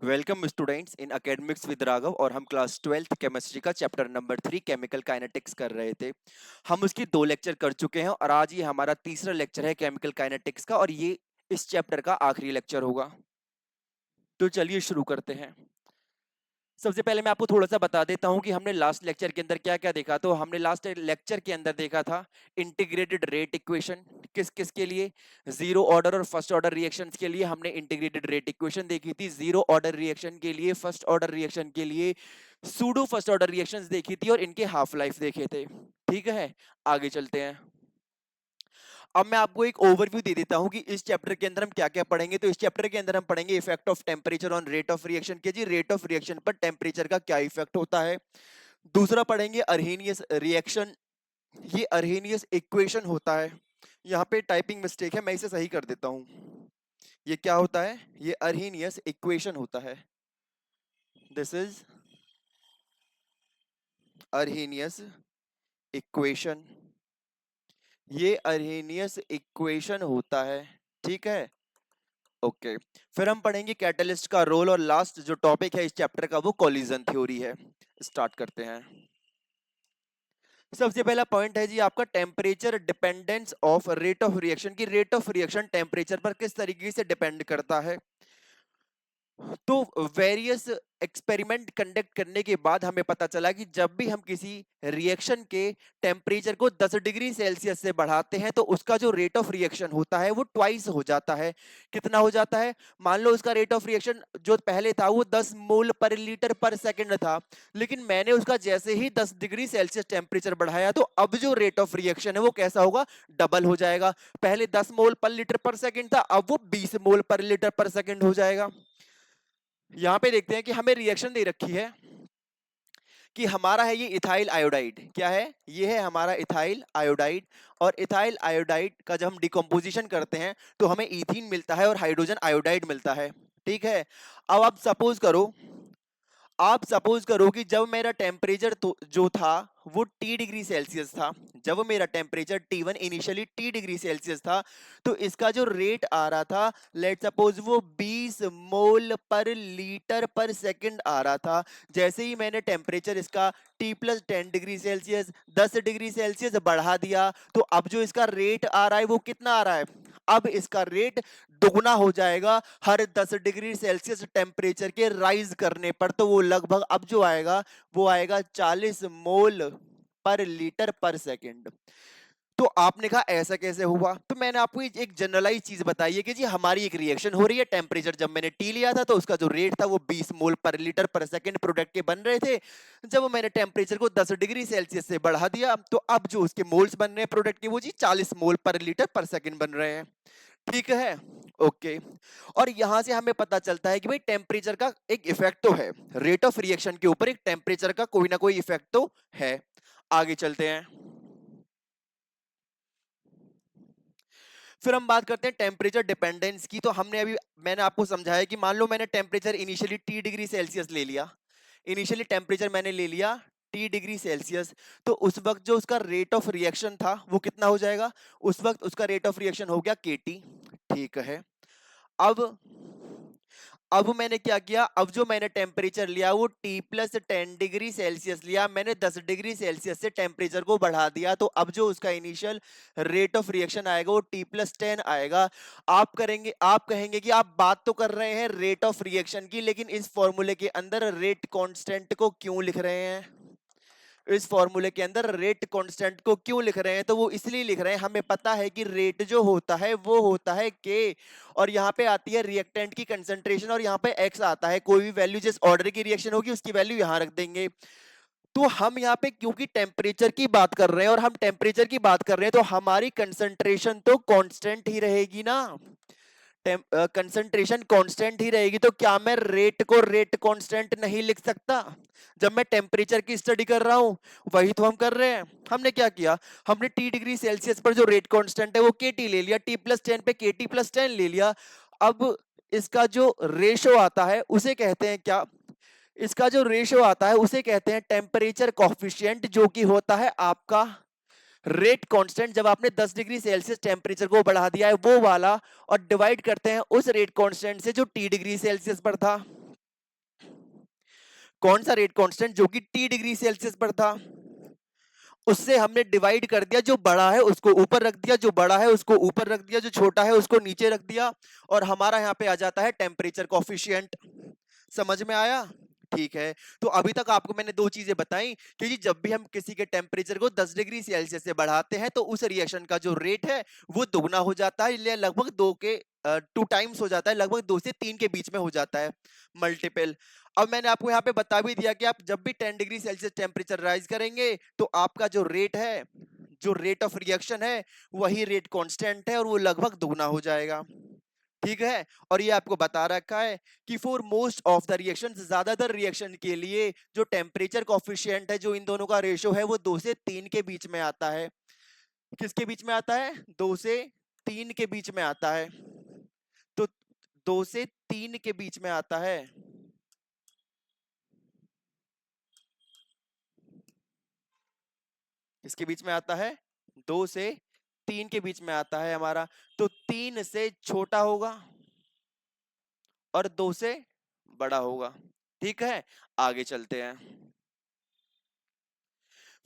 Welcome students in academics with Raghav और हम class 12th chemistry का चैप्टर नंबर 3 केमिकल काइनेटिक्स कर रहे थे। हम उसकी 2 लेक्चर कर चुके हैं और आज ये हमारा तीसरा लेक्चर है केमिकल काइनेटिक्स का और ये इस चैप्टर का आखिरी लेक्चर होगा। तो चलिए शुरू करते हैं। सबसे पहले मैं आपको थोड़ा सा बता देता हूं कि हमने लास्ट लेक्चर के अंदर क्या क्या देखा। तो हमने लास्ट लेक्चर के अंदर देखा था इंटीग्रेटेड रेट इक्वेशन। किस किस के लिए? जीरो ऑर्डर और फर्स्ट ऑर्डर रिएक्शंस के लिए हमने इंटीग्रेटेड रेट इक्वेशन देखी थी। जीरो ऑर्डर रिएक्शन के लिए, फर्स्ट ऑर्डर रिएक्शन के लिए सूडो फर्स्ट ऑर्डर रिएक्शंस देखी थी और इनके हाफ लाइफ देखे थे। ठीक है, आगे चलते हैं। अब मैं आपको एक ओवरव्यू दे देता हूं कि इस चैप्टर के अंदर हम क्या क्या पढ़ेंगे। तो इस चैप्टर के अंदर हम पढ़ेंगे effect of temperature on rate of reaction के जी, रेट ऑफ रिएक्शन पर टेम्परेचर का क्या इफेक्ट होता है। दूसरा पढ़ेंगे अर्हेनियस रिएक्शन, ये अर्हेनियस इक्वेशन होता है। यहाँ पे टाइपिंग मिस्टेक है, मैं इसे सही कर देता हूँ। ये क्या होता है? ये अर्हेनियस इक्वेशन होता है। दिस इज अर्हेनियस इक्वेशन, ये अर्हेनियस इक्वेशन होता है। ठीक है, ओके। फिर हम पढ़ेंगे कैटलिस्ट का रोल और लास्ट जो टॉपिक है इस चैप्टर का वो कोलिजन थ्योरी है। स्टार्ट करते हैं। सबसे पहला पॉइंट है जी आपका temperature dependence of rate of reaction की, रेट ऑफ रिएक्शन टेम्परेचर पर किस तरीके से डिपेंड करता है। तो वेरियस एक्सपेरिमेंट कंडक्ट करने के बाद हमें पता चला कि जब भी हम किसी रिएक्शन के टेम्परेचर को 10 डिग्री सेल्सियस से बढ़ाते हैं तो उसका जो रेट ऑफ रिएक्शन होता है वो ट्वाइस हो जाता है। कितना हो जाता है? मान लो उसका रेट ऑफ रिएक्शन जो पहले था वो 10 मोल पर लीटर पर सेकंड था, लेकिन मैंने उसका जैसे ही 10 डिग्री सेल्सियस टेम्परेचर बढ़ाया तो अब जो रेट ऑफ रिएक्शन है वो कैसा होगा? डबल हो जाएगा। पहले 10 मोल पर लीटर पर सेकंड था, अब वो 20 मोल पर लीटर पर सेकंड हो जाएगा। यहां पे देखते हैं कि हमें रिएक्शन दे रखी है कि हमारा है ये इथाइल आयोडाइड। क्या है? ये है हमारा इथाइल आयोडाइड। और इथाइल आयोडाइड का जब हम डिकम्पोजिशन करते हैं तो हमें इथीन मिलता है और हाइड्रोजन आयोडाइड मिलता है। ठीक है, अब आप सपोज करो कि जब मेरा टेम्परेचर तो जो था वो टी डिग्री सेल्सियस था, जब मेरा temperature T1 initially T degree Celsius था, तो इसका जो रेट आ रहा था लेट सपोज वो 20 मोल पर लीटर पर सेकंड आ रहा था। जैसे ही मैंने टेम्परेचर इसका T+10 degree Celsius 10 degree Celsius बढ़ा दिया तो अब जो इसका रेट आ रहा है वो कितना आ रहा है? अब इसका रेट दुगना हो जाएगा हर 10 डिग्री सेल्सियस टेम्परेचर के राइज करने पर। तो वो लगभग अब जो आएगा वो आएगा 40 मोल पर लीटर पर सेकंड। तो आपने कहा ऐसा कैसे हुआ? तो मैंने आपको एक जनरलाइज चीज बताई है कि जी हमारी एक रिएक्शन हो रही है, टेम्परेचर जब मैंने टी लिया था तो उसका जो रेट था वो 20 मोल पर लीटर पर सेकंड प्रोडक्ट के बन रहे थे। जब मैंने टेम्परेचर को 10 डिग्री सेल्सियस से बढ़ा दिया तो अब जो उसके मोल्स बन रहे हैं प्रोडक्ट के वो जी 40 मोल पर लीटर पर सेकंड बन रहे हैं। ठीक है, ओके। और यहां से हमें पता चलता है कि भाई टेम्परेचर का एक इफेक्ट तो है, रेट ऑफ रिएक्शन के ऊपर एक टेम्परेचर का कोई ना कोई इफेक्ट तो है। आगे चलते हैं। फिर हम बात करते हैं टेम्परेचर डिपेंडेंस की। तो हमने अभी मैंने आपको समझाया कि मान लो मैंने temperature initially T degree Celsius ले लिया, इनिशियली टेम्परेचर मैंने ले लिया टी डिग्री सेल्सियस, तो उस वक्त जो उसका रेट ऑफ रिएक्शन था वो कितना हो जाएगा? उस वक्त उसका रेट ऑफ रिएक्शन हो गया केटी। ठीक है, अब अब मैंने क्या किया? अब जो मैंने टेम्परेचर लिया वो T+10 डिग्री सेल्सियस लिया, मैंने 10 डिग्री सेल्सियस से टेम्परेचर को बढ़ा दिया, तो अब जो उसका इनिशियल रेट ऑफ रिएक्शन आएगा वो T+10 आएगा। आप कहेंगे कि आप बात तो कर रहे हैं रेट ऑफ रिएक्शन की, लेकिन इस फॉर्मूले के अंदर रेट कांस्टेंट को क्यों लिख रहे हैं? इस फॉर्मूले के अंदर रेट कांस्टेंट को क्यों लिख रहे हैं? तो वो इसलिए लिख रहे हैं, हमें पता है कि रेट जो होता है वो होता है के, और यहाँ पे आती है रिएक्टेंट की कंसंट्रेशन और यहाँ पे एक्स आता है। कोई भी वैल्यू जिस ऑर्डर की रिएक्शन होगी उसकी वैल्यू यहाँ रख देंगे। तो हम यहाँ पे क्योंकि टेम्परेचर की बात कर रहे हैं और हम टेम्परेचर की बात कर रहे हैं तो हमारी कंसंट्रेशन तो कांस्टेंट ही रहेगी ना। कंसंट्रेशन कांस्टेंट ही रहेगी, तो क्या मैं रेट को रेट कांस्टेंट नहीं लिख सकता? जब मैं टेम्परेचर की स्टडी कर रहा हूं, वही तो हम कर रहे हैं। हमने क्या किया? हमने टी डिग्री सेल्सियस पर जो रेट कांस्टेंट है वो के टी ले लिया, T+10 पे KT+10 ले लिया। अब इसका जो रेशो आता है उसे कहते हैं क्या? इसका जो रेशो आता है उसे कहते हैं टेम्परेचर कॉफिशिएंट, जो कि होता है आपका रेट कांस्टेंट। जब आपने 10 डिग्री सेल्सियस टेम्परेचर को बढ़ा दिया है वो वाला, और डिवाइड करते हैं उस रेट कांस्टेंट से जो टी डिग्री सेल्सियस पर था। कौन सा रेट कांस्टेंट? जो कि टी डिग्री सेल्सियस पर था, उससे हमने डिवाइड कर दिया, जो बड़ा है उसको ऊपर रख दिया, जो बड़ा है उसको ऊपर रख दिया, जो छोटा है उसको नीचे रख दिया, और हमारा यहाँ पे आ जाता है टेम्परेचर कॉफिशिएंट। समझ में आया? ठीक है। तो अभी तक आपको मैंने दो चीजें बताई कि जी जब भी हम किसी के टेम्परेचर को 10 डिग्री सेल्सियस से बढ़ाते हैं तो उस रिएक्शन का जो रेट है वो दुगना हो जाता है, या लगभग दो के 2 टाइम्स हो जाता है, लगभग 2 से 3 के बीच में हो जाता है, मल्टीपल। अब मैंने आपको यहाँ पे बता भी दिया कि आप जब भी 10 डिग्री सेल्सियस टेम्परेचर राइज करेंगे तो आपका जो रेट है, जो रेट ऑफ रिएक्शन है, वही रेट कांस्टेंट है और वो लगभग दुगना हो जाएगा। ठीक है। और ये आपको बता रखा है कि for most of the reaction, ज्यादातर रिएक्शन के लिए जो टेम्परेचर कॉफिशिएंट है, जो इन दोनों का रेशो है, वो 2 से 3 के बीच में आता है। किसके बीच में आता है? 2 से 3 के बीच में आता है। तो 2 से 3 के बीच में आता है। किसके बीच में आता है? 2 से 3 के बीच में आता है हमारा। तो 3 से छोटा होगा और 2 से बड़ा होगा। ठीक है, आगे चलते हैं।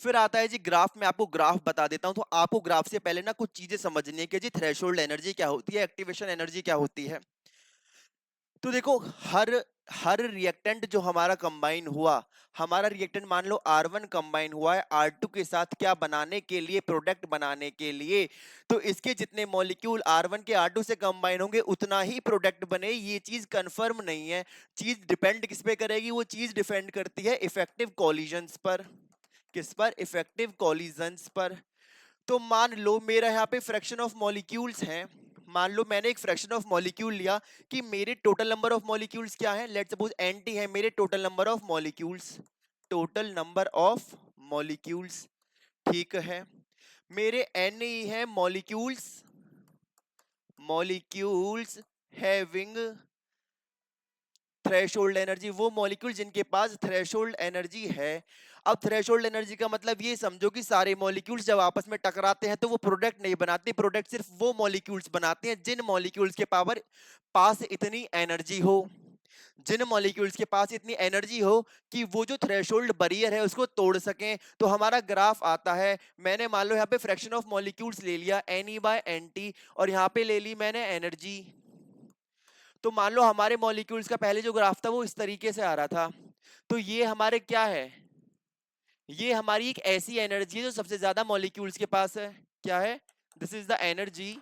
फिर आता है जी ग्राफ। में आपको ग्राफ बता देता हूं। तो आपको ग्राफ से पहले ना कुछ चीजें समझनी है कि जी थ्रेशोल्ड एनर्जी क्या होती है, एक्टिवेशन एनर्जी क्या होती है। तो देखो, हर हर रिएक्टेंट जो हमारा कंबाइन हुआ, हमारा रिएक्टेंट मान लो R1 कंबाइन हुआ है R2 के साथ, क्या बनाने के लिए? प्रोडक्ट बनाने के लिए। तो इसके जितने मॉलिक्यूल R1 के R2 से कंबाइन होंगे उतना ही प्रोडक्ट बने, ये चीज कंफर्म नहीं है। चीज डिपेंड किस पे करेगी? वो चीज डिपेंड करती है इफेक्टिव कॉलिजन्स पर। किस पर? इफेक्टिव कॉलिजन्स पर। तो मान लो मेरा यहाँ पे फ्रैक्शन ऑफ मॉलिक्यूल्स हैं। मान लो मैंने एक फ्रैक्शन ऑफ मॉलिक्यूल लिया कि मेरे टोटल नंबर ऑफ मॉलिक्यूल्स क्या है, लेट्स सपोज एनटी है मेरे total number of molecules. Total number of molecules. ठीक है। मेरे एन ई है molecules, molecules having threshold energy, वो मॉलिक्यूल जिनके पास थ्रेशोल्ड एनर्जी है। अब थ्रेशोल्ड एनर्जी का मतलब ये समझो कि सारे मॉलिक्यूल्स जब आपस में टकराते हैं तो वो प्रोडक्ट नहीं बनाते, प्रोडक्ट सिर्फ वो मॉलिक्यूल्स बनाते हैं जिन मॉलिक्यूल्स के पास इतनी एनर्जी हो, जिन मॉलिक्यूल्स के पास इतनी एनर्जी हो कि वो जो थ्रेशोल्ड बैरियर है उसको तोड़ सकें। तो हमारा ग्राफ आता है, मैंने मान लो यहाँ पे फ्रैक्शन ऑफ मॉलिक्यूल्स ले लिया Ne/Nt, और यहाँ पे ले ली मैंने एनर्जी। तो मान लो हमारे मॉलिक्यूल्स का पहले जो ग्राफ था वो इस तरीके से आ रहा था। तो ये हमारे क्या है? ये हमारी एक ऐसी एनर्जी है जो सबसे ज्यादा मॉलिक्यूल्स के पास है। क्या है? This is the energy,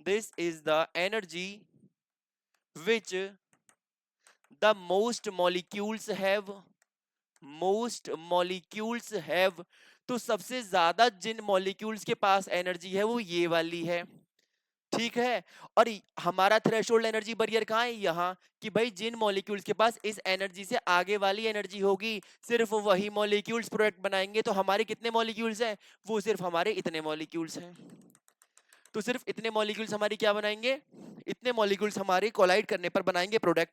this is the energy which the most molecules have. तो सबसे ज्यादा जिन मॉलिक्यूल्स के पास एनर्जी है वो ये वाली है। ठीक है। और हमारा थ्रेशोल्ड एनर्जी बैरियर कहाँ है? यहाँ। कि भाई जिन मॉलिक्यूल्स के पास इस एनर्जी से आगे वाली एनर्जी होगी सिर्फ वही मॉलिक्यूल्स प्रोडक्ट बनाएंगे। तो हमारे कितने मॉलिक्यूल्स हैं? वो सिर्फ हमारे इतने मॉलिक्यूल्स हैं। तो सिर्फ इतने मॉलिक्यूल्स हमारी क्या बनाएंगे? इतने मॉलिक्यूल्स हमारे कोलाइड करने पर बनाएंगे प्रोडक्ट।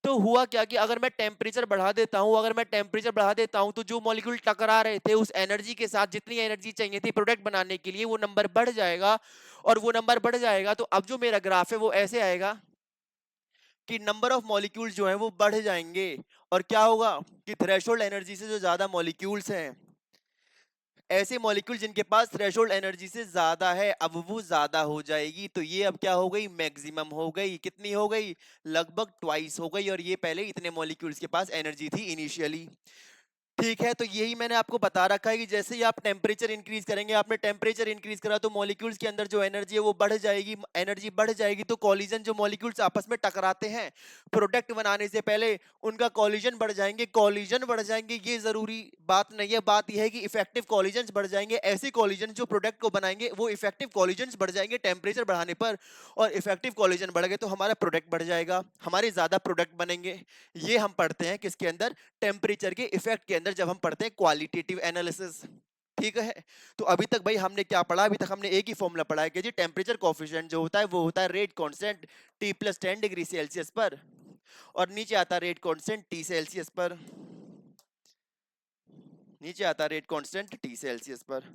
तो हुआ क्या कि अगर मैं टेम्परेचर बढ़ा देता हूं, अगर मैं टेम्परेचर बढ़ा देता हूं तो जो मॉलिक्यूल टकरा रहे थे उस एनर्जी के साथ, जितनी एनर्जी चाहिए थी प्रोडक्ट बनाने के लिए, वो नंबर बढ़ जाएगा। और वो नंबर बढ़ जाएगा तो अब जो मेरा ग्राफ है वो ऐसे आएगा कि नंबर ऑफ मॉलिक्यूल्स जो है वो बढ़ जाएंगे। और क्या होगा कि थ्रेशोल्ड एनर्जी से जो ज्यादा मॉलिक्यूल्स हैं, ऐसे मॉलिक्यूल जिनके पास थ्रेशोल्ड एनर्जी से ज्यादा है, अब वो ज्यादा हो जाएगी। तो ये अब क्या हो गई? मैक्सिमम हो गई। कितनी हो गई? लगभग ट्वाइस हो गई। और ये पहले इतने मॉलिक्यूल्स के पास एनर्जी थी इनिशियली। ठीक है। तो यही मैंने आपको बता रखा है कि जैसे ही आप टेम्परेचर इंक्रीज करेंगे, आपने टेम्परेचर इंक्रीज करा तो मॉलिक्यूल्स के अंदर जो एनर्जी है वो बढ़ जाएगी। एनर्जी बढ़ जाएगी तो कॉलिजन, जो मॉलिक्यूल्स आपस में टकराते हैं प्रोडक्ट बनाने से पहले, उनका कॉलिजन बढ़ जाएंगे। कॉलिजन बढ़ जाएंगे ये जरूरी बात नहीं है, बात यह है कि इफेक्टिव कॉलिजन बढ़ जाएंगे। ऐसे कॉलिजन जो प्रोडक्ट को बनाएंगे वो इफेक्टिव कॉलिजन बढ़ जाएंगे टेम्परेचर बढ़ाने पर। और इफेक्टिव कॉलिजन बढ़ गए तो हमारा प्रोडक्ट बढ़ जाएगा, हमारे ज्यादा प्रोडक्ट बनेंगे। ये हम पढ़ते हैं किसके अंदर? टेम्परेचर के इफेक्ट के अंदर, जब हम पढ़ते हैं क्वालिटेटिव एनालिसिस। ठीक है। तो अभी तक भाई हमने क्या पढ़ा? अभी तक हमने एक ही फॉर्मूला पढ़ा है कि जी टेम्परेचर कोफिशिएंट जो होता है वो होता है rate constant T+10 degree Celsius पर, और नीचे आता है रेट कांस्टेंट T सेल्सियस पर। नीचे आता है रेट कांस्टेंट T सेल्सियस पर।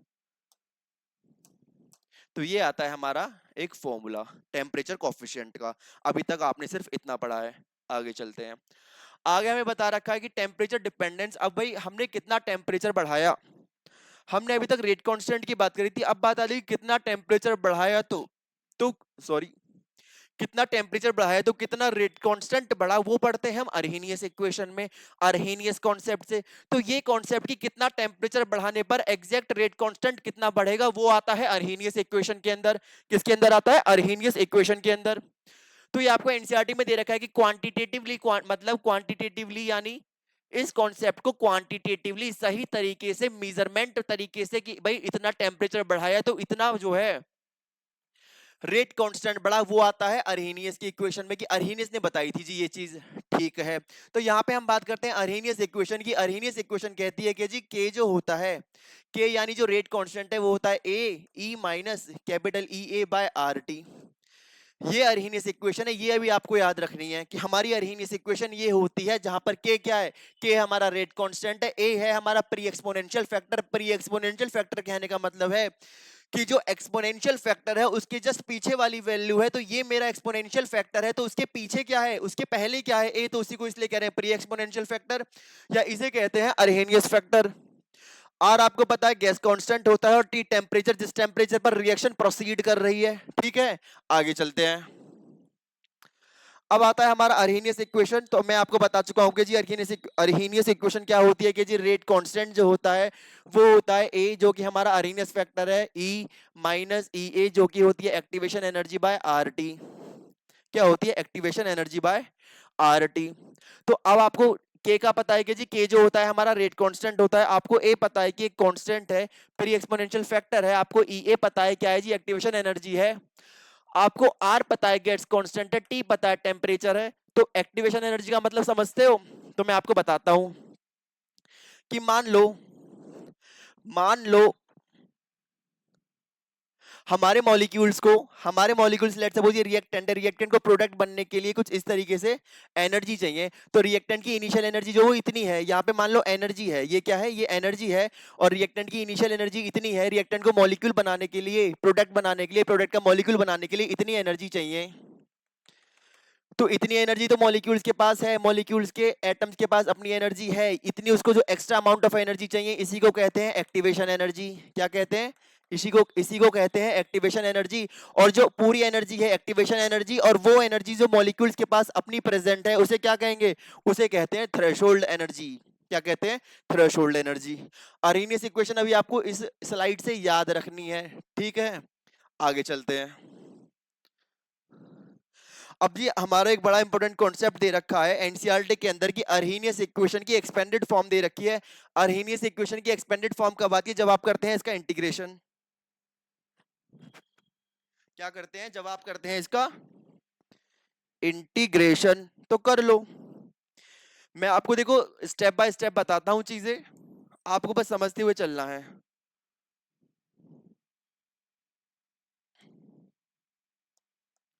तो ये आता है हमारा एक फॉर्मूला टेम्परेचर कोफिशिएंट का। अभी तक आपने सिर्फ इतना पढ़ा है। आगे चलते हैं। आगे हमें बता रखा है कि टेम्परेचर डिपेंडेंस। अब भाई हमने कितना टेम्परेचर बढ़ाया, हमने अभी तक रेट कांस्टेंट की बात करी थी, अब बात आ रही कितना टेम्परेचर बढ़ाया तो सॉरी कितना टेम्परेचर बढ़ाया तो कितना रेट कांस्टेंट बढ़ा, वो पढ़ते हैं हम अर्हेनियस इक्वेशन में, अर्हेनियस कॉन्सेप्ट से। तो ये कॉन्सेप्ट की कितना टेम्परेचर बढ़ाने पर एग्जैक्ट रेट कांस्टेंट कितना बढ़ेगा वो आता है अर्हेनियस इक्वेशन के अंदर। किसके अंदर आता है? अर्हेनियस इक्वेशन के अंदर। तो ये आपको एनसीईआरटी में दे रखा है कि क्वांटिटेटिवली, मतलब क्वांटिटेटिवली यानी इस कॉन्सेप्ट को क्वांटिटेटिवली सही तरीके से मेजरमेंट तरीके से कि भाई इतना टेम्परेचर बढ़ाया तो इतना जो है रेट कांस्टेंट बढ़ा, वो आता है अर्हेनियस की इक्वेशन में, कि अर्हेनियस ने बताई थी जी ये चीज। ठीक है, तो यहाँ पे हम बात करते हैं अर्हेनियस इक्वेशन की। अर्हेनियस इक्वेशन कहती है कि जी के जो होता है, के यानी जो रेट कांस्टेंट है वो होता है ए E minus capital E A by R T. ये अर्हेनियस इक्वेशन है, ये अभी आपको याद रखनी है कि हमारी अर्हेनियस इक्वेशन ये होती है जहां पर के क्या है, के हमारा रेट कांस्टेंट है, ए है हमारा pre exponential factor. Pre exponential factor कहने का मतलब है कि जो एक्सपोनेंशियल फैक्टर है उसके जस्ट पीछे वाली वैल्यू है, तो ये मेरा एक्सपोनेंशियल फैक्टर है, तो उसके पीछे क्या है, उसके पहले क्या है, ए, तो उसी को इसलिए कह रहे हैं प्री एक्सपोनेंशियल फैक्टर, या इसे कहते हैं अर्हेनियस फैक्टर। आर आपको पता है गैस कांस्टेंट होता है, और टी टेम्परेचर, जिस टेम्परेचर पर रिएक्शन प्रोसीड कर रही है। ठीक है, आगे चलते हैं। अब आता है हमारा अर्हेनियस इक्वेशन। तो मैं आपको बता चुका हूं कि जी अर्हेनियस इक्वेशन क्या होती है, कि जी रेट कांस्टेंट जो होता है वो होता है ए, जो कि हमारा अर्हेनियस फैक्टर है, ई माइनस ई ए, जो कि होती है activation energy by R T. क्या होती है? Activation energy by R T. तो अब आपको के का पता है कि जी के जो होता है हमारा रेट कांस्टेंट होता है, आपको ए पता है कि एक कांस्टेंट है, प्री एक्सपोनेंशियल फैक्टर है, आपको ई ए पता है क्या है जी, एक्टिवेशन एनर्जी है, आपको आर पता है गैस कांस्टेंट है, टी पता है टेम्परेचर है। तो एक्टिवेशन एनर्जी का मतलब समझते हो? तो मैं आपको बताता हूं कि मान लो हमारे मॉलिक्यूल्स लेट्स सपोज ये रिएक्टेंट है, रिएक्टेंट को प्रोडक्ट बनने के लिए कुछ इस तरीके से एनर्जी चाहिए। तो रिएक्टेंट की इनिशियल एनर्जी जो वो इतनी है, यहाँ पे मान लो एनर्जी है, ये क्या है, ये एनर्जी है, और रिएक्टेंट की इनिशियल एनर्जी इतनी है, रिएक्टेंट को मॉलिक्यूल बनाने के लिए, प्रोडक्ट बनाने के लिए, प्रोडक्ट का मॉलिक्यूल बनाने के लिए इतनी एनर्जी चाहिए। तो इतनी एनर्जी तो मॉलिक्यूल्स के पास है, मॉलिक्यूल्स के एटम्स के पास अपनी एनर्जी है इतनी, उसको जो एक्स्ट्रा अमाउंट ऑफ एनर्जी चाहिए इसी को कहते हैं एक्टिवेशन एनर्जी। क्या कहते हैं? इसी को कहते हैं एक्टिवेशन एनर्जी। और जो पूरी एनर्जी है एक्टिवेशन एनर्जी, और वो एनर्जी जो मॉलिक्यूल्स के पास अपनी प्रेजेंट है उसे क्या कहेंगे? उसे कहते हैं थ्रेशोल्ड एनर्जी। क्या कहते हैं? Threshold energy. अर्हेनियस इक्वेशन अभी आपको इस स्लाइड से याद रखनी है। ठीक है, आगे चलते हैं। अब ये हमारा एक बड़ा इंपॉर्टेंट कॉन्सेप्ट दे रखा है एनसीईआरटी के अंदर, कि अर्हेनियस इक्वेशन की एक्सपेंडेड फॉर्म दे रखी है। अर्हेनियस इक्वेशन की एक्सपेंडेड फॉर्म कब आती है? जब आप करते हैं इसका इंटीग्रेशन। क्या करते हैं जब आप करते हैं इसका इंटीग्रेशन? तो कर लो, मैं आपको देखो स्टेप बाय स्टेप बताता हूं चीजें, आपको बस समझते हुए चलना है।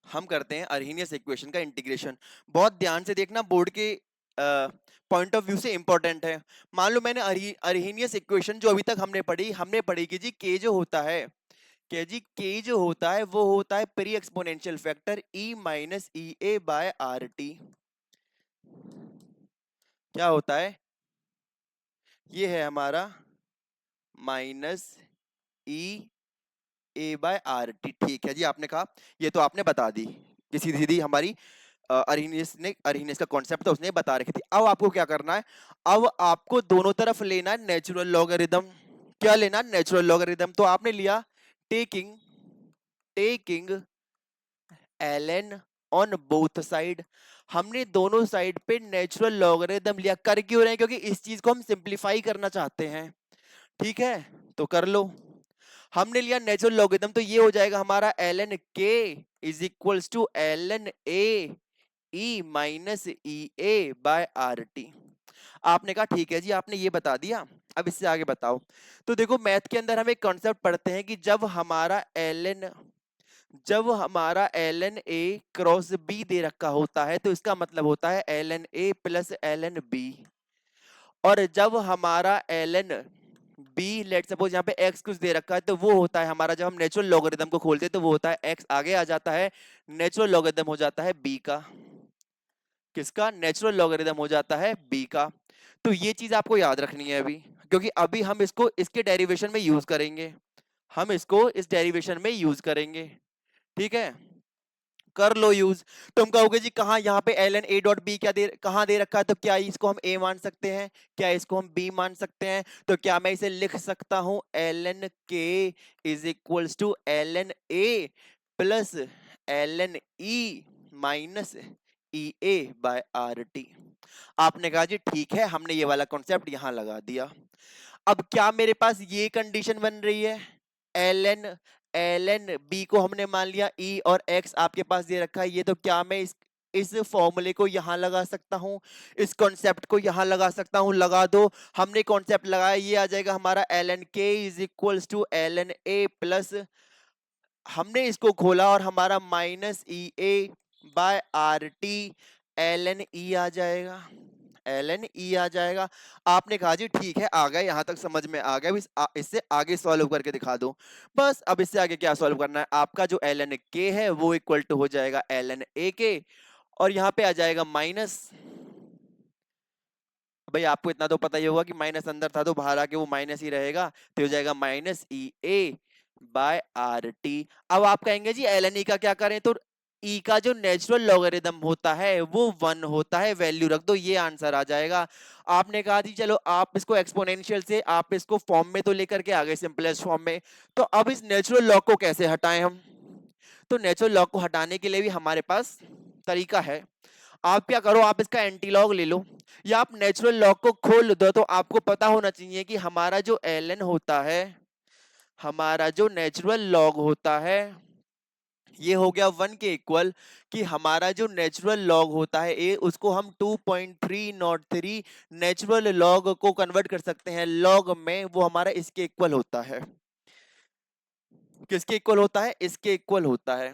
हम करते हैं अर्हेनियस इक्वेशन का इंटीग्रेशन। बहुत ध्यान से देखना, बोर्ड के पॉइंट ऑफ व्यू से इंपॉर्टेंट है। मान लो मैंने अर्हेनियस इक्वेशन जो अभी तक हमने पढ़ी कि जी के जो होता है, के जी के जो होता है वो होता है pre exponential factor E minus E A by R T. क्या होता है? ये है हमारा minus E A by R T. ठीक है जी, आपने कहा, ये तो आपने बता दी कि सीधी सीधी हमारी अर्हेनियस का कॉन्सेप्ट था, उसने बता रखी थी। अब आपको क्या करना है? अब आपको दोनों तरफ लेना है नेचुरल लॉगरिदम। क्या लेना? Natural logarithm. तो आपने लिया taking taking ln on both side. हमने दोनों साइड पे नेचुरल लॉगरिदम लिया। कर क्यों रहे हैं? क्योंकि इस चीज को हम सिंप्लीफाई करना चाहते हैं। ठीक है, तो कर लो। हमने लिया नेचुरल लॉगरिदम, तो ये हो जाएगा हमारा ln k is equals to ln a E minus E A by R T. आपने कहा ठीक है जी, आपने ये बता दिया, अब इससे आगे बताओ। तो देखो मैथ के अंदर हम एक कॉन्सेप्ट पढ़ते हैं कि जब हमारा ln a क्रॉस b दे रखा होता है तो इसका मतलब होता है ln a plus ln b। और जब हमारा ln b लेट सपोज यहाँ पे x कुछ दे रखा है तो वो होता है हमारा, जब हम नेचुरल लॉगरिदम को खोलते हैं तो वो होता है x, आगे आ जाता है नेचुरल लॉगरिदम हो जाता है b का। किसका? नेचुरल लॉगरिथम हो जाता है b का। तो ये चीज आपको याद रखनी है अभी, क्योंकि अभी हम इसको इसके डेरिवेशन में यूज करेंगे, हम इसको इस डेरिवेशन में यूज करेंगे। ठीक है, कर लो यूज। तुम कहोगे जी कहाँ, यहाँ पे L N A dot B क्या दे, कहाँ दे रखा है, तो क्या इसको हम ए मान सकते हैं, क्या इसको हम बी मान सकते हैं? तो क्या मैं इसे लिख सकता हूं L N K is equals to L N A plus L N E minus E A by R T? आपने कहा जी ठीक है, हमने ये वाला कॉन्सेप्ट यहां लगा दिया। अब क्या मेरे पास ये कंडीशन बन रही है, एल एन बी को हमने मान लिया, ई और एक्स आपके पास दे रखा है, ये तो क्या मैं इस फॉर्मूले को यहां लगा सकता हूं, इस कॉन्सेप्ट को यहां लगा सकता हूं? लगा दो। हमने कॉन्सेप्ट लगाया, ये आ जाएगा हमारा L N K is equals to L N A plus, हमने इसको खोला और हमारा minus E A by R T L N E आ जाएगा, एल एन ई आ जाएगा। आपने कहा जी ठीक है, आ गया, यहां तक समझ में आ गया, इससे आगे सॉल्व करके दिखा दो। बस अब इससे आगे क्या सॉल्व करना है, आपका जो एल एन के है वो इक्वल टू हो जाएगा एल एन ए के, और यहाँ पे आ जाएगा माइनस, भाई आपको इतना तो पता ही होगा कि माइनस अंदर था तो बाहर आके वो माइनस ही रहेगा, तो हो जाएगा minus E A by R T. अब आप कहेंगे जी एल एन ई का क्या करें, तो ई का जो नेचुरल लॉगरिथम होता है वो 1 होता है, वैल्यू रख दो, ये आंसर आ जाएगा। आपने कहा जी चलो आप इसको एक्सपोनेंशियल से आप इसको फॉर्म में तो लेकर के आ गए, सिंपलेस्ट फॉर्म में, तो अब इस नेचुरल लॉग को कैसे हटाएं हम? तो नेचुरल लॉग को हटाने के लिए भी हमारे पास तरीका है। आप क्या करो, आप इसका एंटीलॉग ले लो या आप नेचुरल लॉग को खोल दो, तो आपको पता होना चाहिए कि हमारा जो एल एन होता है, हमारा जो नेचुरल लॉग होता है, ये हो गया 1 के इक्वल, कि हमारा जो नेचुरल लॉग होता है ए, उसको हम 2.303 नेचुरल लॉग को कन्वर्ट कर सकते हैं लॉग में, वो हमारा इसके इक्वल होता है। किसके इक्वल होता है? इसके इक्वल होता है।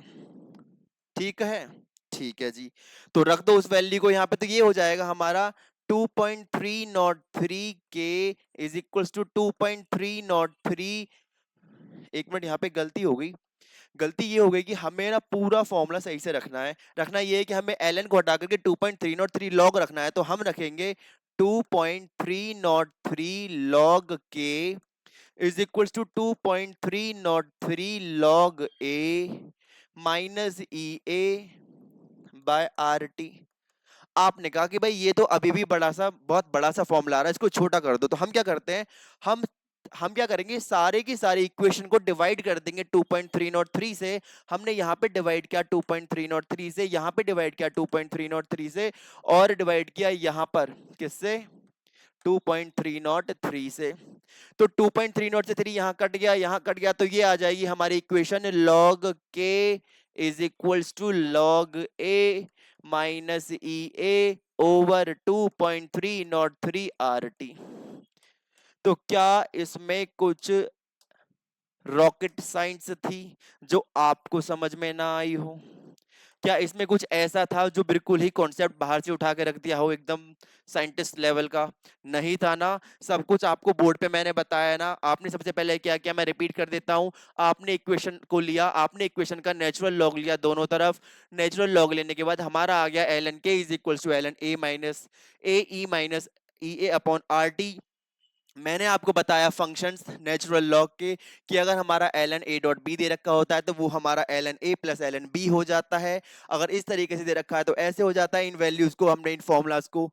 ठीक है, ठीक है जी। तो रख दो उस वैल्यू को यहाँ पे, तो ये हो जाएगा हमारा 2.303 के इज इक्वल्स टू 2.303। एक मिनट, यहाँ पे गलती हो गई, गलती ये हो गई कि हमें ना पूरा फॉर्मूला सही से रखना है। रखना ये है कि हमें एल एन को हटा करके 2.303 लॉग रखना है, तो हम रखेंगे 2.303 log K is equals to 2.303 log A minus E A by R T. आपने कहा कि भाई ये तो अभी भी बड़ा सा, बहुत बड़ा सा फॉर्मूला आ रहा है, इसको छोटा कर दो। तो हम क्या करते हैं, हम हम क्या करेंगे, सारे की सारी इक्वेशन को डिवाइड कर देंगे 2.303 से। हमने यहाँ पे डिवाइड किया 2.303 से, यहाँ पे डिवाइड किया 2.303 से, और डिवाइड किया यहाँ पर किससे? 2.303 से। तो 2.30 से 3 यहाँ कट गया, यहाँ कट गया, तो ये आ जाएगी हमारी equation log K is equals to log A minus E A over 2.303 R T. तो क्या इसमें कुछ रॉकेट साइंस थी जो आपको समझ में ना आई हो? क्या इसमें कुछ ऐसा था जो बिल्कुल ही कॉन्सेप्ट बाहर से उठा के रख दिया हो, एकदम साइंटिस्ट लेवल का? नहीं था ना, सब कुछ आपको बोर्ड पे मैंने बताया ना। आपने सबसे पहले क्या किया, मैं रिपीट कर देता हूं। आपने इक्वेशन को लिया, आपने इक्वेशन का नेचुरल लॉग लिया दोनों तरफ। नेचुरल लॉग लेने के बाद हमारा आ गया L N K is equal to L N A minus A E minus E A upon R T. मैंने आपको बताया फंक्शंस नेचुरल लॉग के, कि अगर हमारा L N A dot B दे रखा होता है तो वो हमारा L N A plus L N B हो जाता है। अगर इस तरीके से दे रखा है तो ऐसे हो जाता है। इन वैल्यूज को हमने, इन फॉर्मूलाज को,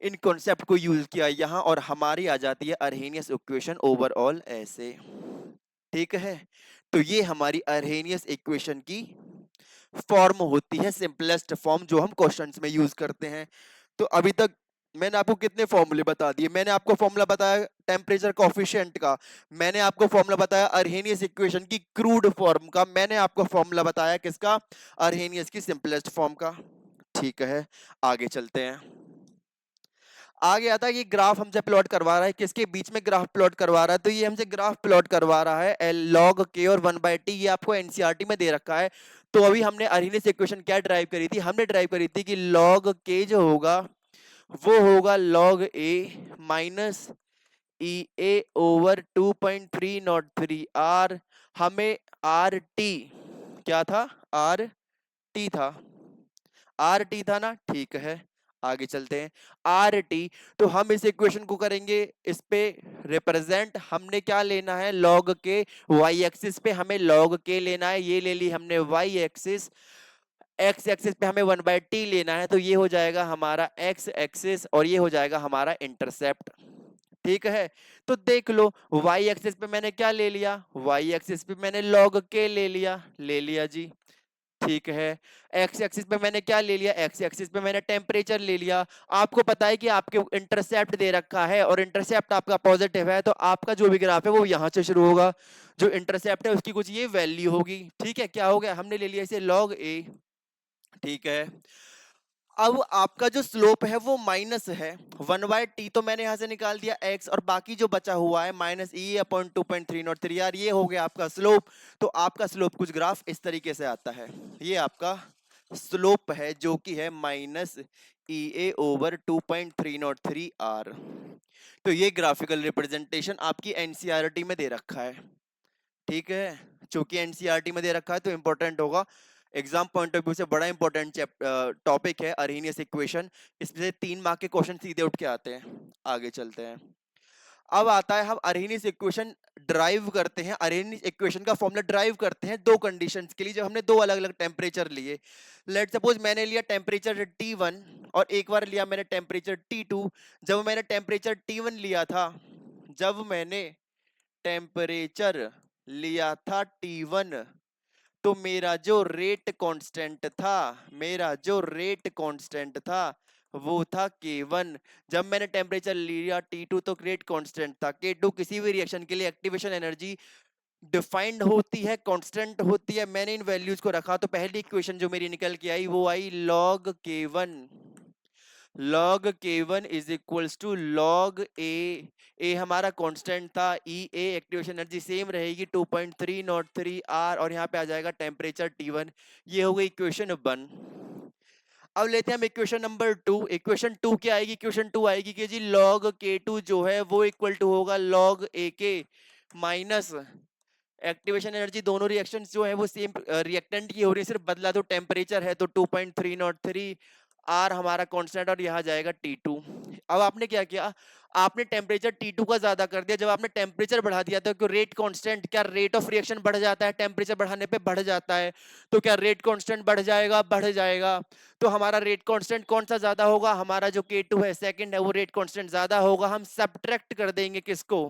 इन कॉन्सेप्ट को यूज किया यहाँ, और हमारी आ जाती है अर्हेनियस इक्वेशन ओवरऑल ऐसे। ठीक है, तो ये हमारी अर्हेनियस इक्वेशन की फॉर्म होती है, सिंपलेस्ट फॉर्म जो हम क्वेश्चंस में यूज करते हैं। तो अभी तक मैंने आपको कितने फॉर्मूले बता दिए? मैंने आपको फॉर्मूला बताया टेम्परेचर कोफिशिएंट का, मैंने आपको फॉर्मूला बताया अर्हेनियस इक्वेशन की क्रूड फॉर्म का, मैंने आपको फॉर्मूला बताया किसका? अर्हेनियस की सिंपलेस्ट फॉर्म का। ठीक है, आगे चलते हैं। आगे आता है, ये ग्राफ हमसे प्लॉट करवा रहा है, किसके बीच में ग्राफ प्लॉट करवा रहा है? तो ये हमसे ग्राफ प्लॉट करवा रहा है एल लॉग के और 1/t, ये आपको एनसीईआरटी में दे रखा है। तो अभी हमने अर्हेनियस इक्वेशन क्या ड्राइव करी थी? हमने ड्राइव करी थी कि लॉग के जो होगा वो होगा log A minus E A over 2.303 R. हमें आर टी क्या था? आर टी था, आर टी था ना, ठीक है। आगे चलते हैं। आर टी, तो हम इस इक्वेशन को करेंगे इस पे रिप्रेजेंट। हमने क्या लेना है, लॉग के। वाई एक्सिस पे हमें लॉग के लेना है, ये ले ली हमने वाई एक्सिस। एक्स एक्सिस पे हमें 1/t लेना है, तो ये हो जाएगा हमारा एक्स एक्सिस और ये हो जाएगा हमारा इंटरसेप्ट। ठीक है, तो देख लो वाई एक्सिस पे मैंने क्या ले लिया, वाई एक्सिस पे मैंने लॉग के ले लिया जी। ठीक है, एक्स एक्सिस पे मैंने क्या ले लिया, एक्स एक्सिस पे मैंने टेम्परेचर ले लिया। आपको पता है कि आपके इंटरसेप्ट दे रखा है और इंटरसेप्ट आपका पॉजिटिव है, तो आपका जो भी ग्राफ है वो यहां से शुरू होगा। जो इंटरसेप्ट है उसकी कुछ ये वैल्यू होगी। ठीक है, क्या हो गया, हमने ले लिया इसे लॉग ए। ठीक है, अब आपका जो स्लोप है वो माइनस है। 1/t तो मैंने यहां से निकाल दिया x, और बाकी जो बचा हुआ है माइनस ई अपॉन 2.303, यार ये हो गया आपका स्लोप। तो आपका स्लोप कुछ ग्राफ इस तरीके से आता है। ये आपका स्लोप है जो कि है minus E A over 2.303 r। तो ये ग्राफिकल रिप्रेजेंटेशन आपकी एनसीईआरटी में दे रखा है। ठीक है, चूंकि एनसीईआरटी में दे रखा है तो इंपॉर्टेंट होगा। एग्जाम पॉइंट ऑफ व्यू से बड़ा इंपॉर्टेंट टॉपिक है अरहेनियस इक्वेशन। इसमें 3 मार्क के क्वेश्चन सीधे उठ के आते हैं। आगे चलते हैं। अब आता है हम अरहेनियस इक्वेशन ड्राइव करते हैं। अरहेनियस इक्वेशन का फॉर्मूला ड्राइव करते हैं दो कंडीशंस के लिए, जब हमने दो अलग अलग टेम्परेचर लिए। लेट सपोज मैंने लिया टेम्परेचर T1 और एक बार लिया मैंने टेम्परेचर T2। जब मैंने टेम्परेचर T1 लिया था, जब मैंने टेम्परेचर लिया था T1, तो मेरा जो रेट कांस्टेंट था, मेरा जो रेट कांस्टेंट था वो था K1। जब मैंने टेम्परेचर लिया T2 तो रेट कांस्टेंट था K2। किसी भी रिएक्शन के लिए एक्टिवेशन एनर्जी डिफाइंड होती है, कांस्टेंट होती है। मैंने इन वैल्यूज को रखा तो पहली इक्वेशन जो मेरी निकल के आई वो आई log K1। log K1 is equals to log A हमारा कांस्टेंट था, E A activation energy same रहेगी 2.303 r, और यहाँ पे आ जाएगा टेम्परेचर T1। ये हो गई इक्वेशन 1। अब लेते हैं हम इक्वेशन नंबर 2। इक्वेशन 2 क्या आएगी, इक्वेशन 2 आएगी कि जी log K2 जो है वो इक्वल टू होगा log A के माइनस एक्टिवेशन एनर्जी। दोनों रिएक्शंस जो है वो सेम रिएक्टेंट की हो रही है, सिर्फ बदला तो टेम्परेचर है, तो 2.303 आर हमारा कांस्टेंट और यहाँ जाएगा T2। अब आपने क्या किया, आपने टेम्परेचर T2 का ज्यादा कर दिया। जब आपने टेम्परेचर बढ़ा दिया तो रेट कांस्टेंट, क्या रेट ऑफ रिएक्शन बढ़ जाता है, टेम्परेचर बढ़ाने पे बढ़ जाता है, तो क्या रेट कांस्टेंट बढ़ जाएगा, बढ़ जाएगा। तो हमारा रेट कांस्टेंट कौन सा ज्यादा होगा, हमारा जो K2 है सेकंड है वो रेट कांस्टेंट ज्यादा होगा। हम सब्ट्रैक्ट कर देंगे किसको,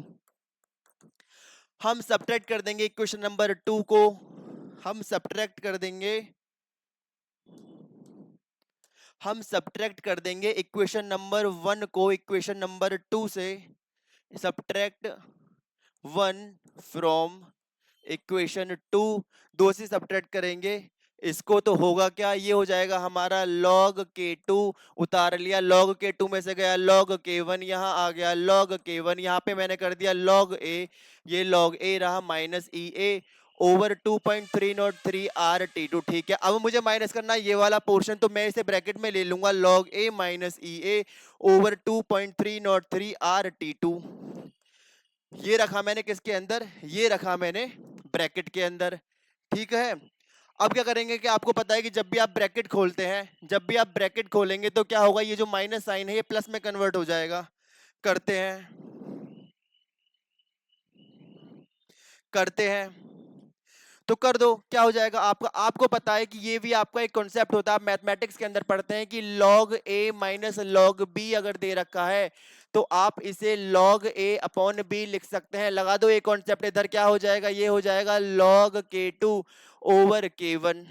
हम सब्ट्रैक्ट कर देंगे इक्वेशन नंबर 2 को। हम सब्ट्रैक्ट कर देंगे, हम सब्ट्रैक्ट कर देंगे इक्वेशन नंबर 1 को इक्वेशन नंबर 2 से। सब्ट्रैक्ट 1 फ्रॉम इक्वेशन 2, 2 से सब्ट्रैक्ट करेंगे इसको तो होगा क्या, ये हो जाएगा हमारा log K2। उतार लिया, log K2 में से गया log K1, यहाँ आ गया log K1, यहाँ पे मैंने कर दिया log A। ये log A रहा minus E A over 2.303 R T2। ठीक है, अब मुझे माइनस करना है ये वाला पोर्शन, तो मैं इसे ब्रैकेट में ले लूंगा log A minus E A over 2.303 R T2। ये रखा मैंने किसके अंदर, ये रखा मैंने ब्रैकेट के अंदर। ठीक है, अब क्या करेंगे कि आपको पता है कि जब भी आप ब्रैकेट खोलते हैं, जब भी आप ब्रैकेट खोलेंगे तो क्या होगा, ये जो माइनस साइन है ये प्लस में कन्वर्ट हो जाएगा। करते हैं, करते हैं, तो कर दो, क्या हो जाएगा आपका। आपको पता है कि ये भी आपका एक कॉन्सेप्ट होता है, आप मैथमेटिक्स के अंदर पढ़ते हैं कि log a minus log b अगर दे रखा है तो आप इसे log a अपॉन b लिख सकते हैं। लगा दो एक कॉन्सेप्ट इधर, क्या हो जाएगा, ये हो जाएगा log K2 ओवर K1।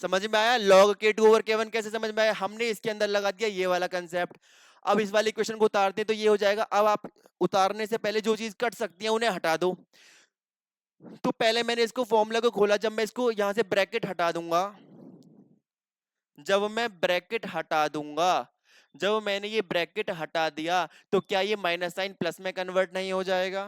समझ में आया, log K2 ओवर K1 कैसे समझ में आया, हमने इसके अंदर लगा दिया ये वाला कंसेप्ट। अब इस वाली क्वेश्चन को उतारते हैं तो ये हो जाएगा। अब आप उतारने से पहले जो चीज कट सकती है उन्हें हटा दो। तो पहले मैंने इसको फॉर्मूला को खोला, जब मैं इसको यहां से ब्रैकेट हटा दूंगा, जब मैं ब्रैकेट हटा दूंगा, जब मैंने ये ब्रैकेट हटा दिया तो क्या ये माइनस साइन प्लस में कन्वर्ट नहीं हो जाएगा,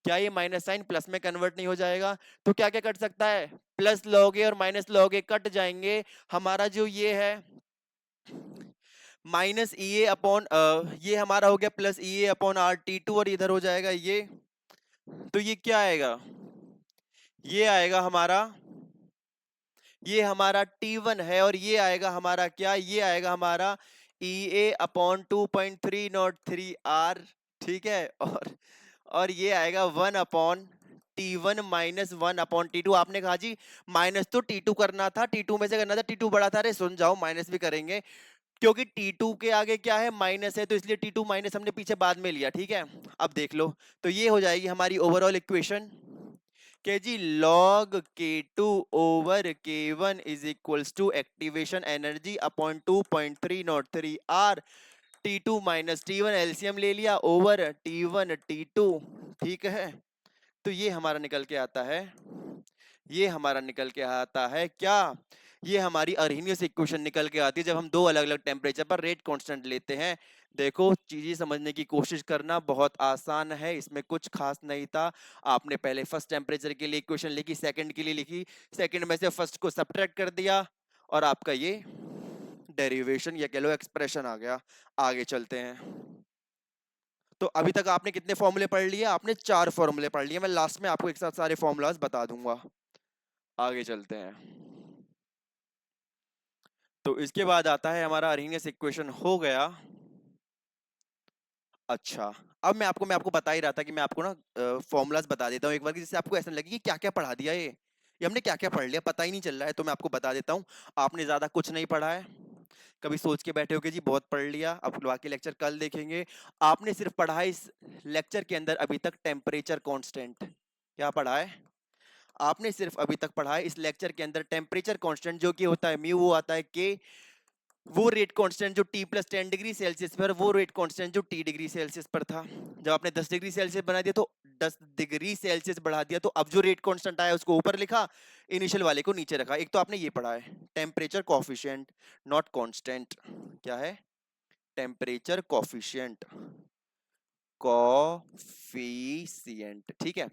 क्या ये माइनस साइन प्लस में कन्वर्ट नहीं हो जाएगा। तो क्या क्या कट सकता है, प्लस लॉग ए और माइनस लॉग ए कट जाएंगे। हमारा जो ये है माइनस ई ए अपॉन, ये हमारा हो गया plus E A upon R T2, और इधर हो जाएगा ये। तो ये क्या आएगा, ये आएगा हमारा ये हमारा T1 है और ये आएगा हमारा क्या, ये आएगा हमारा EA/2.303 R, ठीक है। और ये आएगा 1/T1 माइनस 1/T2। आपने कहा जी माइनस तो T2 करना था, T2 में से करना था, T2 बड़ा था। अरे सुन जाओ, माइनस भी करेंगे क्योंकि T2 के आगे क्या है, माइनस है, तो इसलिए T2 माइनस हमने पीछे बाद में लिया, ठीक है। अब देख लो, तो ये हो जाएगी हमारी ओवरऑल इक्वेशन के जी log K2 over K1 is equals to activation energy upon 2.303 R T2 minus T1, LCM ले लिया ओवर T1 T2, ठीक है। तो ये हमारा निकल के आता है, ये हमारा निकल के आता है क्या, ये हमारी अर्हीनियस इक्वेशन निकल के आती है जब हम दो अलग अलग टेम्परेचर पर रेट कांस्टेंट लेते हैं। देखो चीजें समझने की कोशिश करना, बहुत आसान है, इसमें कुछ खास नहीं था। आपने पहले फर्स्ट टेम्परेचर के लिए इक्वेशन लिखी, सेकंड के लिए लिखी, सेकंड में से फर्स्ट को सब्ट्रैक्ट कर दिया और आपका ये डेरिवेशन या कह लो एक्सप्रेशन आ गया। आगे चलते हैं। तो अभी तक आपने कितने फॉर्मूले पढ़ लिए, आपने 4 फॉर्मूले पढ़ लिए। मैं लास्ट में आपको एक साथ सारे फॉर्मूलाज बता दूंगा। आगे चलते हैं। तो इसके बाद आता है हमारा अरहीनियस इक्वेशन हो गया। अच्छा, अब मैं आपको बता ही रहा था कि मैं आपको ना फॉर्मूलाज बता देता हूँ एक बार, जिससे आपको ऐसा लगे कि क्या क्या पढ़ा दिया ये हमने क्या क्या पढ़ लिया, पता ही नहीं चल रहा है। तो मैं आपको बता देता हूँ, आपने ज्यादा कुछ नहीं पढ़ा है। कभी सोच के बैठे हो कि जी बहुत पढ़ लिया, अब बाकी लेक्चर कल देखेंगे। आपने सिर्फ पढ़ा है इस लेक्चर के अंदर अभी तक टेम्परेचर कांस्टेंट। क्या पढ़ा है आपने? सिर्फ अभी तक पढ़ा है इस लेक्चर के अंदर टेम्परेचर कांस्टेंट, जो कि होता है म्यू, वो आता है के। वो रेट कांस्टेंट जो T+10 डिग्री सेल्सियस पर, वो रेट कांस्टेंट जो T डिग्री सेल्सियस पर था। जब आपने 10 डिग्री सेल्सियस बना दिया तो 10 डिग्री सेल्सियस बढ़ा दिया, तो अब जो रेट कांस्टेंट आया उसको ऊपर लिखा, इनिशियल वाले को नीचे रखा। एक तो आपने ये पढ़ा है टेम्परेचर कॉफिशिएंट, नॉट कांस्टेंट। क्या है? टेम्परेचर कॉफिशिएंट, कॉफिशिएंट, ठीक है।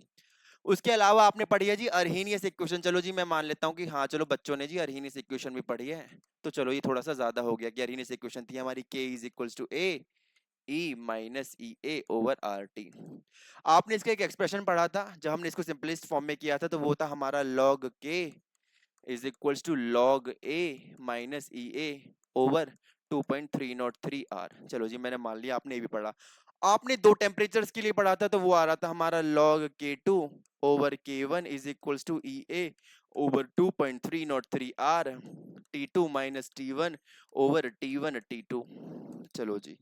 उसके अलावा आपने पढ़ी है जी अर्हीनियस इक्वेशन। चलो जी मैं मान लेता हूँ कि हाँ चलो बच्चों ने जी अर्हीनियस इक्वेशन भी पढ़ी है। तो चलो ये थोड़ा सा ज्यादा हो गया कि अर्हीनियस इक्वेशन थी हमारी k is equals to A E minus E A over R T. आपने इसका एक एक्सप्रेशन पढ़ा था, जब हमने इसको सिंपलेस्ट फॉर्म में किया था, तो वो था हमारा log k is equals to log a minus E A over 2.303 R. चलो जी मैंने मान लिया, आपने ये भी पढ़ा। आपने दो टेम्परेचर्स के लिए पढ़ा था, तो वो आ रहा था हमारा log k2 over k1 is equals to E A over 2.303 R T2 minus T1 over T1 T2। चलो जी,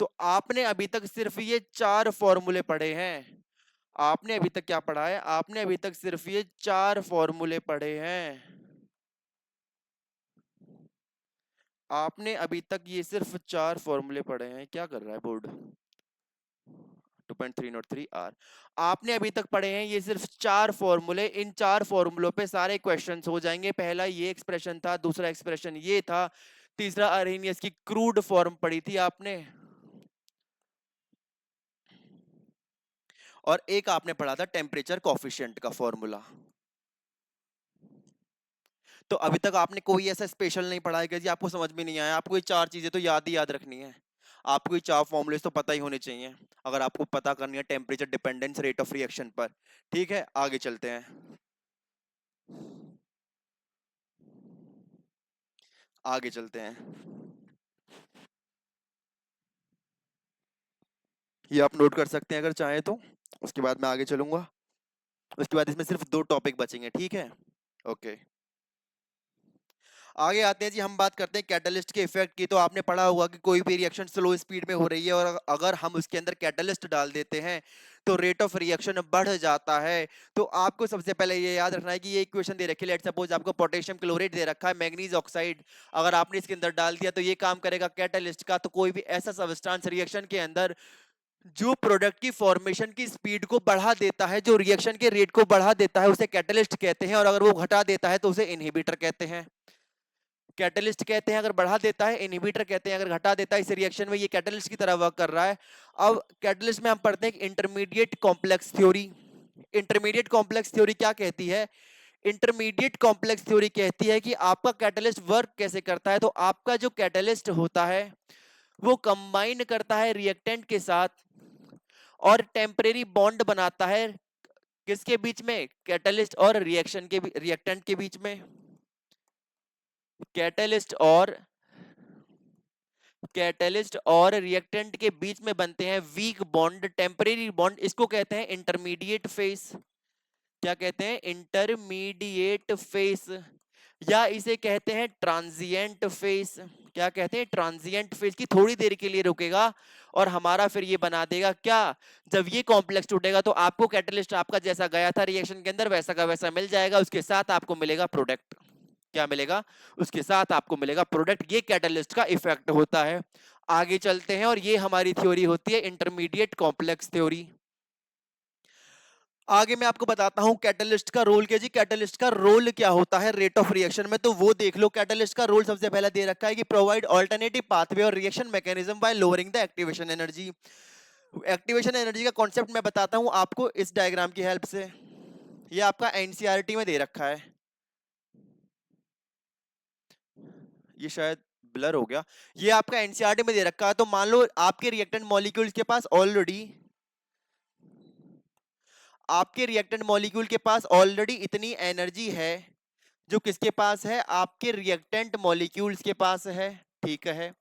तो आपने अभी तक सिर्फ ये 4 फॉर्मूले पढ़े हैं। आपने अभी तक क्या पढ़ा है? आपने अभी तक सिर्फ ये 4 फॉर्मूले पढ़े हैं। आपने अभी तक ये सिर्फ 4 फॉर्मूले पढ़े हैं। क्या कर रहा है बोर्ड? 2.303 आर। आपने अभी तक पढ़े हैं ये सिर्फ 4 फॉर्मूले। इन 4 फॉर्मूलों पे सारे क्वेश्चंस हो जाएंगे। पहला ये एक्सप्रेशन था, दूसरा एक्सप्रेशन ये था, तीसरा अरेनियस की क्रूड फॉर्म पढ़ी थी आपने, और एक आपने पढ़ा था टेम्परेचर कॉफिशिएंट का फॉर्मूला। तो अभी तक आपने कोई ऐसा स्पेशल नहीं पढ़ा है कि जी आपको समझ में नहीं आया? आपको ये 4 चीजें तो याद ही याद रखनी है। आपको ये 4 फॉर्मूलेस तो पता ही होने चाहिए अगर आपको पता करनी है temperature dependence rate of reaction पर। ठीक है, आगे चलते हैं। आगे चलते हैं। ये आप नोट कर सकते हैं अगर चाहें तो। उसके बाद मैं आगे चलूंगा। उसके बाद इसमें सिर्फ 2 टॉपिक बचेंगे, ठीक है। ओके, आगे आते हैं जी। हम बात करते हैं कैटलिस्ट के इफेक्ट की। तो आपने पढ़ा होगा कि कोई भी रिएक्शन स्लो स्पीड में हो रही है और अगर हम उसके अंदर कैटलिस्ट डाल देते हैं तो रेट ऑफ रिएक्शन बढ़ जाता है। तो आपको सबसे पहले ये याद रखना है कि ये इक्वेशन दे रखी है। लेट्स सपोज आपको पोटेशियम क्लोराइड दे रखा है, मैग्नीज ऑक्साइड, अगर आपने इसके अंदर डाल दिया तो ये काम करेगा कैटलिस्ट का। तो कोई भी ऐसा सबस्टेंस रिएक्शन के अंदर जो प्रोडक्ट की फॉर्मेशन की स्पीड को बढ़ा देता है, जो रिएक्शन के रेट को बढ़ा देता है, उसे कैटलिस्ट कहते हैं। और अगर वो घटा देता है तो उसे इनहिबिटर कहते हैं। कैटलिस्ट कहते हैं अगर बढ़ा देता है, इनहिबिटर कहते हैं अगर घटा देता है। इस रिएक्शन में ये कैटलिस्ट की तरह वर्क कर रहा है। अब कैटलिस्ट में हम पढ़ते हैं intermediate complex theory. Intermediate complex theory क्या कहती है? इंटरमीडिएट कॉम्प्लेक्स थ्योरी कहती है कि आपका कैटलिस्ट वर्क कैसे करता है। तो आपका जो कैटलिस्ट होता है वो कंबाइन करता है रिएक्टेंट के साथ और टेम्परेरी बॉन्ड बनाता है। किसके बीच में? कैटलिस्ट और रिएक्शन के रिएक्टेंट के बीच में। कैटलिस्ट और रिएक्टेंट के बीच में बनते हैं वीक बॉन्ड, टेम्परेरी बॉन्ड, इसको कहते हैं इंटरमीडिएट फेस। क्या कहते हैं? इंटरमीडिएट फेस, या इसे कहते हैं ट्रांजिएंट फेस। क्या कहते हैं? ट्रांजिएंट फेस, की थोड़ी देर के लिए रुकेगा और हमारा फिर ये बना देगा क्या, जब ये कॉम्प्लेक्स टूटेगा तो आपको कैटलिस्ट आपका जैसा गया था रिएक्शन के अंदर वैसा का वैसा मिल जाएगा, उसके साथ आपको मिलेगा प्रोडक्ट। क्या मिलेगा? उसके साथ आपको मिलेगा प्रोडक्ट। ये कैटलिस्ट का इफेक्ट होता है। आगे चलते हैं और ये हमारी थ्योरी होती है इंटरमीडिएट कॉम्प्लेक्स थ्योरी। आगे मैं आपको बताता हूं कैटलिस्ट का रोल क्या जी। कैटलिस्ट का रोल क्या होता है रेट ऑफ रिएक्शन में, तो वो देख लो। कैटलिस्ट का रोल सबसे पहला दे रखा है कि प्रोवाइड ऑल्टरनेटिव पाथवे और reaction mechanism bye lowering the activation energy. Activation energy का कॉन्सेप्ट मैं बताता हूं आपको इस डायग्राम की हेल्प से। ये आपका एनसीईआरटी में दे रखा है, ये शायद ब्लर हो गया। ये आपका एनसीईआरटी में दे रखा है। तो मान लो आपके रिएक्टेंट मॉलिक्यूल्स के पास ऑलरेडी, आपके रिएक्टेंट मॉलिक्यूल के पास ऑलरेडी इतनी एनर्जी है जो किसके पास है? आपके रिएक्टेंट मॉलिक्यूल्स के पास है। ठीक है।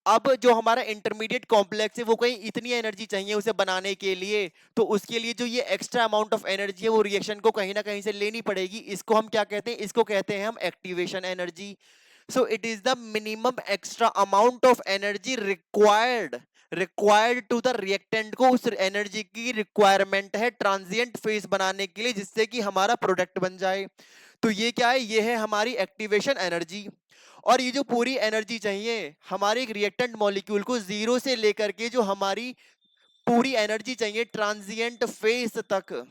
अब जो हमारा इंटरमीडिएट कॉम्प्लेक्स है वो कहीं इतनी एनर्जी चाहिए उसे बनाने के लिए, तो उसके लिए जो ये एक्स्ट्रा अमाउंट ऑफ एनर्जी है वो रिएक्शन को कहीं ना कहीं से लेनी पड़ेगी। इसको हम क्या कहते हैं? इसको कहते हैं हम activation energy. So it is the minimum extra amount of energy required to the reactant को उस एनर्जी की रिक्वायरमेंट है ट्रांजिएंट फेज बनाने के लिए, जिससे कि हमारा प्रोडक्ट बन जाए। तो ये क्या है? ये है हमारी एक्टिवेशन एनर्जी। और ये जो पूरी एनर्जी चाहिए हमारे एक रिएक्टेंट मॉलिक्यूल को जीरो से लेकर के जो हमारी पूरी एनर्जी चाहिए ट्रांजिएंट फेज तक,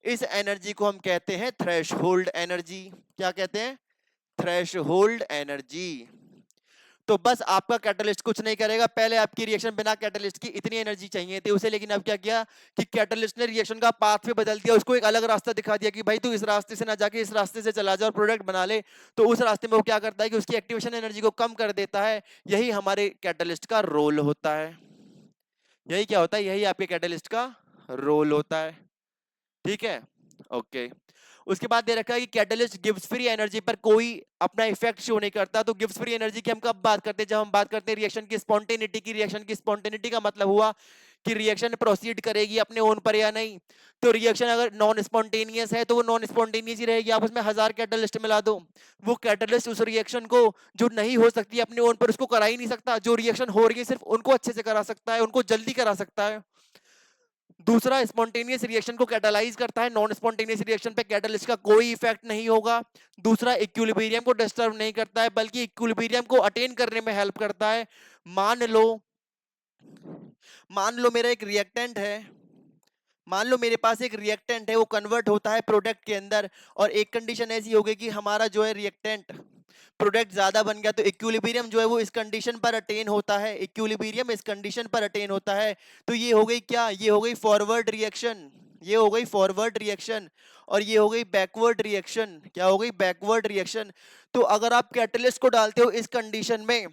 इस एनर्जी को हम कहते हैं थ्रेशोल्ड एनर्जी। क्या कहते हैं? Threshold energy. तो बस आपका कैटलिस्ट कुछ नहीं करेगा। पहले आपकी रिएक्शन बिना कैटलिस्ट की इतनी एनर्जी चाहिए थी उसे, लेकिन अब क्या किया कि कैटलिस्ट ने रिएक्शन का पाथ भी बदल दिया, उसको एक अलग रास्ता दिखा दिया कि भाई तू इस रास्ते से ना जाके इस रास्ते से चला जा और प्रोडक्ट बना ले। तो उस रास्ते में वो क्या करता है कि उसकी एक्टिवेशन एनर्जी को कम कर देता है। यही हमारे कैटलिस्ट का रोल होता है। यही क्या होता है? यही आपके कैटलिस्ट का रोल होता है। ठीक है, ओके। उसके बाद दे रखा है कि कैटलिस्ट गिव्स फ्री एनर्जी पर कोई अपना इफेक्ट शो नहीं करता। तो गिव्स फ्री एनर्जी की हम कब बात करते हैं? जब हम बात करते हैं रिएक्शन की स्पॉन्टेनिटी की। रिएक्शन की स्पॉन्टेनिटी का मतलब हुआ कि रिएक्शन प्रोसीड करेगी अपने ओन पर या नहीं। तो रिएक्शन अगर नॉन स्पॉन्टेनियस है तो वो नॉन स्पॉन्टेनियस ही रहेगी। आप उसमें 1000 कैटलिस्ट मिला दो, वो कैटलिस्ट उस रिएक्शन को जो नहीं हो सकती अपने ओन पर उसको करा ही नहीं सकता। जो रिएक्शन हो रही है सिर्फ उनको अच्छे से करा सकता है, उनको जल्दी करा सकता है। दूसरा, स्पॉन्टेनियस रिएक्शन को कैटालाइज करता है। नॉन स्पॉन्टेनियस रिएक्शन पे कैटलिस्ट का कोई इफेक्ट नहीं होगा। दूसरा, इक्विलिब्रियम को डिस्टर्ब नहीं करता है बल्कि इक्विलिब्रियम को अटेन करने में हेल्प करता है। मान लो मान लो मेरा एक रिएक्टेंट है, मान लो मेरे पास एक रिएक्टेंट है, वो कन्वर्ट होता है प्रोडक्ट के अंदर। और एक कंडीशन ऐसी हो गई कि हमारा जो है रिएक्टेंट प्रोडक्ट ज्यादा बन गया, तो इक्विलिब्रियम जो है वो इस कंडीशन पर अटेन होता है। इक्विलिब्रियम इस कंडीशन पर अटेन होता है। तो ये हो गई क्या? ये हो गई फॉरवर्ड रिएक्शन। ये हो गई फॉरवर्ड रिएक्शन। और ये हो गई बैकवर्ड रिएक्शन। क्या हो गई? Backward reaction. तो अगर आप कैटलिस्ट को डालते हो इस कंडीशन में,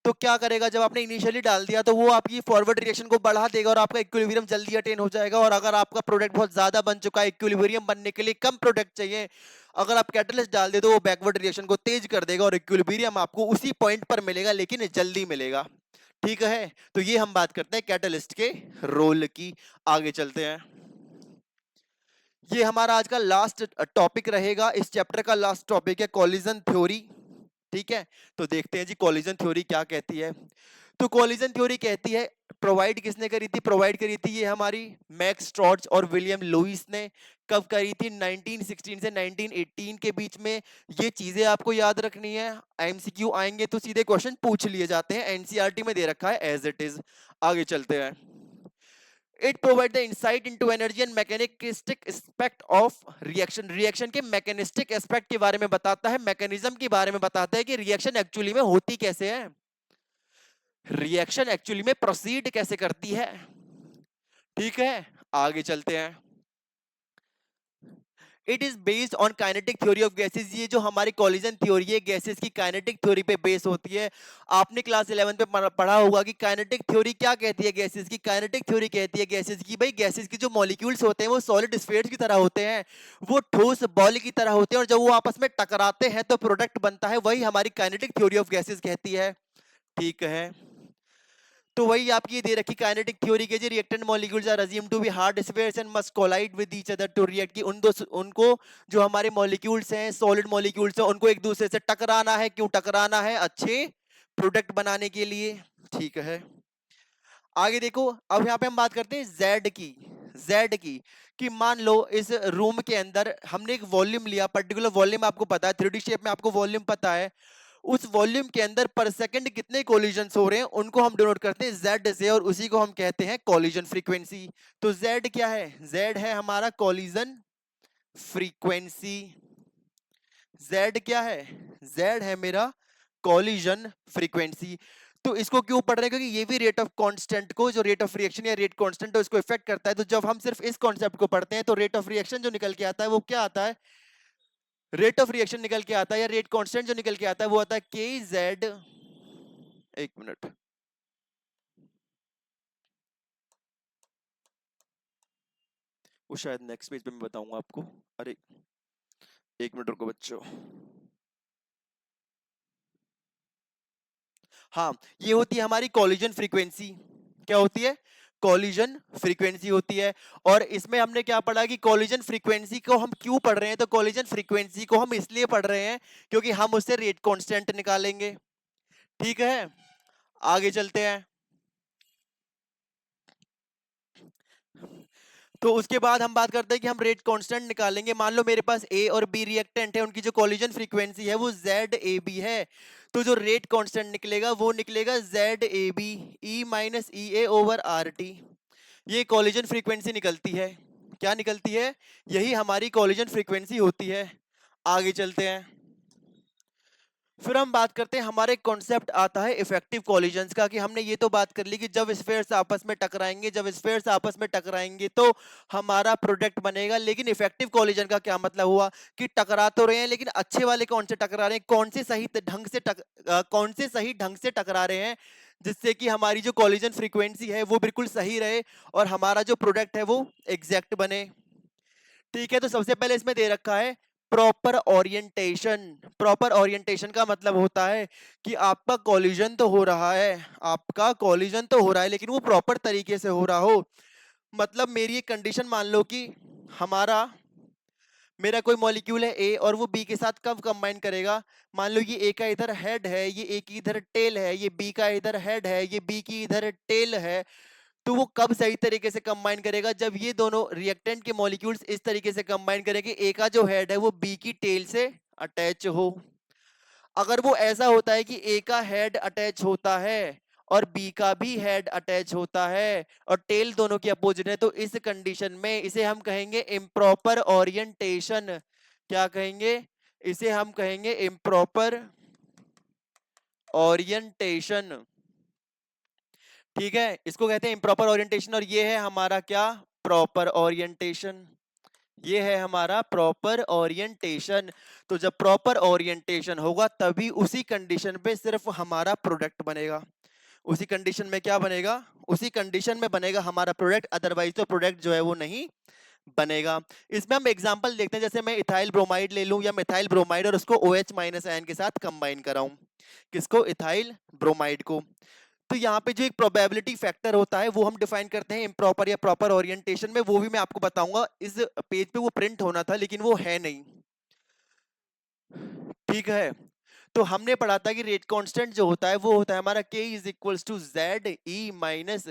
तो क्या करेगा? जब आपने इनिशियली डाल दिया तो वो आपकी फॉरवर्ड रिएक्शन को बढ़ा देगा और आपका इक्विलिब्रियम जल्दी अटेन हो जाएगा। और अगर आपका प्रोडक्ट बहुत ज्यादा बन चुका है, इक्विलिब्रियम बनने के लिए कम प्रोडक्ट चाहिए, अगर आप कैटलिस्ट डाल दे तो वो बैकवर्ड रिएक्शन को तेज कर देगा और इक्विलिब्रियम आपको उसी पॉइंट पर मिलेगा, लेकिन जल्दी मिलेगा। ठीक है, तो ये हम बात करते हैं कैटलिस्ट के रोल की। आगे चलते हैं। ये हमारा आज का लास्ट टॉपिक रहेगा। इस चैप्टर का लास्ट टॉपिक है कॉलिजन थ्योरी। ठीक है, तो देखते हैं जी कॉलिजन थ्योरी क्या कहती है। तो कॉलिजन थ्योरी कहती है, प्रोवाइड किसने करी थी? प्रोवाइड करी थी ये हमारी मैक्स स्ट्रॉर्च और विलियम लुईस ने। कब करी थी? 1916 से 1918 के बीच में। ये चीजें आपको याद रखनी है। एमसीक्यू आएंगे तो सीधे क्वेश्चन पूछ लिए जाते हैं। एनसीईआरटी में दे रखा है एज इट इज। आगे चलते हैं। It provide the insight into energy and mechanistic aspect of reaction. Reaction के मैकेनिस्टिक एस्पेक्ट के बारे में बताता है, मैकेनिज्म के बारे में बताता है कि रिएक्शन एक्चुअली में होती कैसे है, रिएक्शन एक्चुअली में प्रोसीड कैसे करती है। ठीक है, आगे चलते हैं। It is based on kinetic theory of gases. ये जो हमारी कॉलिजन थ्योरी है गैसेस की, काइनेटिक थ्योरी पे बेस होती है। आपने क्लास 11 पे पढ़ा होगा कि काइनेटिक थ्योरी क्या कहती है गैसेस की। काइनेटिक थ्योरी कहती है गैसेस की, भाई गैसेस की जो मॉलिक्यूल्स होते हैं वो सॉलिड स्फीयर्स की तरह होते हैं, वो ठोस बॉल की तरह होते हैं, और जब वो आपस में टकराते हैं तो प्रोडक्ट बनता है, वही हमारी काइनेटिक थ्योरी ऑफ गैसेस कहती है। ठीक है, तो वही आपकी दे रखी काइनेटिक थ्योरी के, जी reactant molecules are assumed to be hard spheres and must collide with each other to react, कि उनको जो हमारे मॉलिक्यूल्स हैं, सॉलिड मॉलिक्यूल्स हैं, उनको एक दूसरे से टकराना है। क्यों टकराना है? अच्छे प्रोडक्ट बनाने के लिए। ठीक है, आगे देखो। अब यहाँ पे हम बात करते हैं जेड की। जेड की कि मान लो इस रूम के अंदर हमने एक वॉल्यूम लिया, पर्टिकुलर वॉल्यूम आपको पता है, 3D शेप में आपको वॉल्यूम पता है। उस वॉल्यूम के अंदर पर सेकंड कितने कोलिजन्स हो रहे हैं उनको हम डिनोट करते हैं जेड से, और उसी को हम कहते हैं कोलिजन फ्रीक्वेंसी। तो जेड क्या है? जेड है हमारा कोलिजन फ्रीक्वेंसी। जेड क्या है? जेड है मेरा कोलिजन फ्रीक्वेंसी। तो इसको क्यों पढ़ रहे हैं? क्योंकि ये भी रेट ऑफ कांस्टेंट को, जो रेट ऑफ रिएक्शन या रेट कांस्टेंट है, उसको इफेक्ट करता है। तो जब हम सिर्फ इस कॉन्सेप्ट को पढ़ते हैं तो रेट ऑफ रिएक्शन जो निकल के आता है वो क्या आता है? रेट ऑफ रिएक्शन निकल के आता है, या रेट कांस्टेंट जो निकल के आता है वो आता है के जेड। एक मिनट, वो शायद नेक्स्ट पेज पे मैं बताऊंगा आपको। अरे एक मिनट रुको बच्चों। हाँ, ये होती है हमारी कॉलिजन फ्रीक्वेंसी। क्या होती है? कॉलिजन फ्रीक्वेंसी होती है। और इसमें हमने क्या पढ़ा कि कॉलिजन फ्रीक्वेंसी को हम क्यों पढ़ रहे हैं? तो कॉलिजन फ्रीक्वेंसी को हम इसलिए पढ़ रहे हैं क्योंकि हम उससे रेट कांस्टेंट निकालेंगे। ठीक है, आगे चलते हैं। तो उसके बाद हम बात करते हैं कि हम रेट कांस्टेंट निकालेंगे। मान लो मेरे पास ए और बी रिएक्टेंट है, उनकी जो कॉलिजन फ्रीक्वेंसी है वो जेड ए बी है। तो जो रेट कांस्टेंट निकलेगा वो निकलेगा Z A B E minus E A over R T. ये कॉलिजन फ्रीक्वेंसी निकलती है। क्या निकलती है? यही हमारी कॉलिजन फ्रीक्वेंसी होती है। आगे चलते हैं। फिर हम बात करते हैं, हमारे कॉन्सेप्ट आता है इफेक्टिव कॉलिजन्स का, कि हमने ये तो बात कर ली कि जब स्फीयर्स आपस में टकराएंगे, जब स्फीयर्स आपस में टकराएंगे तो हमारा प्रोडक्ट बनेगा। लेकिन इफेक्टिव कॉलिजन का क्या मतलब हुआ? कि टकरा तो रहे हैं लेकिन अच्छे वाले कौन से टकरा रहे हैं, कौन से सही ढंग से टकरा रहे हैं, जिससे कि हमारी जो कॉलिजन फ्रीक्वेंसी है वो बिल्कुल सही रहे और हमारा जो प्रोडक्ट है वो एग्जैक्ट बने। ठीक है, तो सबसे पहले इसमें दे रखा है प्रॉपर ओरिएंटेशन। प्रॉपर ओरिएंटेशन का मतलब होता है कि आपका कॉलिजन तो हो रहा है, आपका कॉलिजन तो हो रहा है लेकिन वो प्रॉपर तरीके से हो रहा हो। मतलब मेरी एक कंडीशन मान लो कि हमारा मेरा कोई मॉलिक्यूल है ए और वो बी के साथ कब कंबाइन करेगा। मान लो ये ए का इधर हेड है, ये ए की इधर टेल है, ये बी का इधर हेड है, ये बी की इधर टेल है। तो वो कब सही तरीके से कंबाइन करेगा? जब ये दोनों रिएक्टेंट के मॉलिक्यूल्स इस तरीके से कंबाइन करेंगे, ए का जो हेड है वो बी की टेल से अटैच हो। अगर वो ऐसा होता है कि ए का हेड अटैच होता है और बी का भी हेड अटैच होता है और टेल दोनों की अपोजिट है, तो इस कंडीशन में इसे हम कहेंगे इम्प्रॉपर ओरिएंटेशन। क्या कहेंगे? इसे हम कहेंगे इम्प्रॉपर ओरिएंटेशन। ठीक है, इसको कहते हैं इम्प्रॉपर ओरिएंटेशन। और ये है हमारा क्या? Proper orientation. ये है हमारा प्रॉपर ओरिएंटेशन। तो जब प्रॉपर ओरिएंटेशन होगा तभी उसी कंडीशन पे सिर्फ हमारा प्रोडक्ट बनेगा। उसी कंडीशन में क्या बनेगा? उसी कंडीशन में बनेगा हमारा प्रोडक्ट, अदरवाइज तो प्रोडक्ट जो है वो नहीं बनेगा। इसमें हम एग्जांपल देखते हैं, जैसे मैं इथाइल ब्रोमाइड ले लूं या मिथाइल ब्रोमाइड और उसको OH माइनस आयन के साथ कंबाइन कराऊं। किसको? इथाइल ब्रोमाइड को। तो यहाँ पे जो एक प्रोबेबिलिटी फैक्टर होता है वो हम डिफाइन करते हैं इम्प्रॉपर या प्रॉपर ओरिएंटेशन में। वो भी मैं आपको बताऊंगा, इस पेज पे वो प्रिंट होना था लेकिन वो है नहीं। ठीक है, तो हमने पढ़ा था कि रेट कांस्टेंट जो होता है वो होता है हमारा k is equals to Z E minus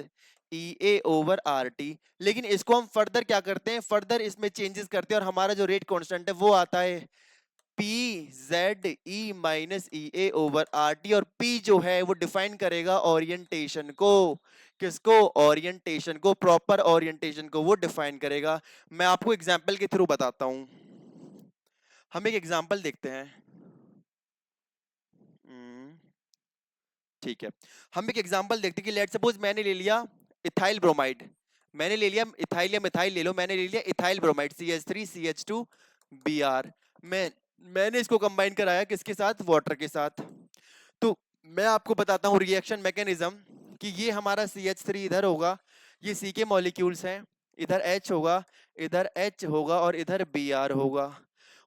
E A over R T. लेकिन इसको हम फर्दर क्या करते हैं? फर्दर इसमें चेंजेस करते हैं और हमारा जो रेट कांस्टेंट है वो आता है P Z E minus E A over R T. और पी जो है वो डिफाइन करेगा ओरिएंटेशन को। किसको? ओरिएंटेशन को, प्रॉपर ओरिएंटेशन को वो डिफाइन करेगा। मैं आपको एग्जांपल के थ्रू बताता हूं। हम एक एग्जांपल देखते हैं। हम्म, ठीक है, हम एक एग्जांपल देखते हैं कि लेट सपोज मैंने ले लिया इथाइल ब्रोमाइड। मैंने ले लिया इथाइल या मिथाइल ले लो, मैंने ले लिया ethyl bromide CH3 CH2 Br। मैंने इसको कंबाइन कराया किसके साथ, वाटर के साथ। तो मैं आपको बताता हूँ रिएक्शन मैकेनिज्म कि ये हमारा CH3 इधर होगा, ये C के मॉलिक्यूल्स हैं, इधर H होगा, इधर H होगा और इधर Br होगा।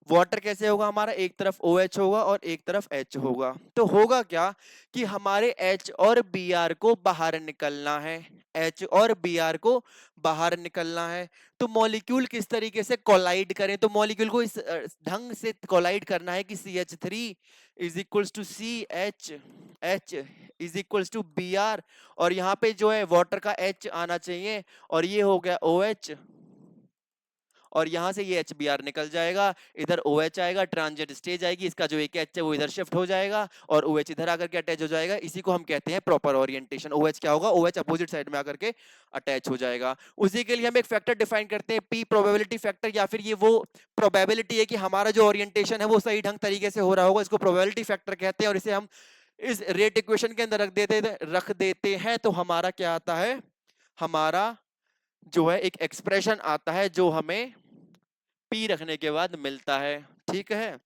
वाटर कैसे होगा हमारा, एक तरफ OH होगा और एक तरफ H होगा। तो होगा क्या कि हमारे H और Br को बाहर निकलना है, H और Br को बाहर निकलना है। तो मॉलिक्यूल किस तरीके से कोलाइड करें, तो मॉलिक्यूल को इस ढंग से कोलाइड करना है कि CH3 is equals to CH, H is equals to Br, और यहाँ पे जो है वाटर का H आना चाहिए, और ये हो गया OH, और यहां से ये HBr निकल जाएगा, इधर OH आएगा, ट्रांजिट स्टेज आएगी, इसका जो एक H है वो इधर शिफ्ट हो जाएगा और OH इधर आकर के अटैच हो जाएगा। इसी को हम कहते हैं प्रॉपर ओरिएंटेशन। OH क्या होगा, OH अपोजिट साइड में आकर के अटैच हो जाएगा। उसी के लिए हम एक फैक्टर डिफाइन करते हैं, P प्रोबेबिलिटी फैक्टर, या फिर ये वो प्रोबेबिलिटी है कि हमारा जो ओरिएंटेशन है वो सही ढंग तरीके से हो रहा होगा, इसको प्रोबेबिलिटी फैक्टर कहते हैं। और इसे हम इस रेट इक्वेशन के अंदर रख देते हैं, तो हमारा क्या आता है, हमारा जो है एक एक्सप्रेशन आता है जो हमें पी रखने के बाद मिलता है। ठीक है,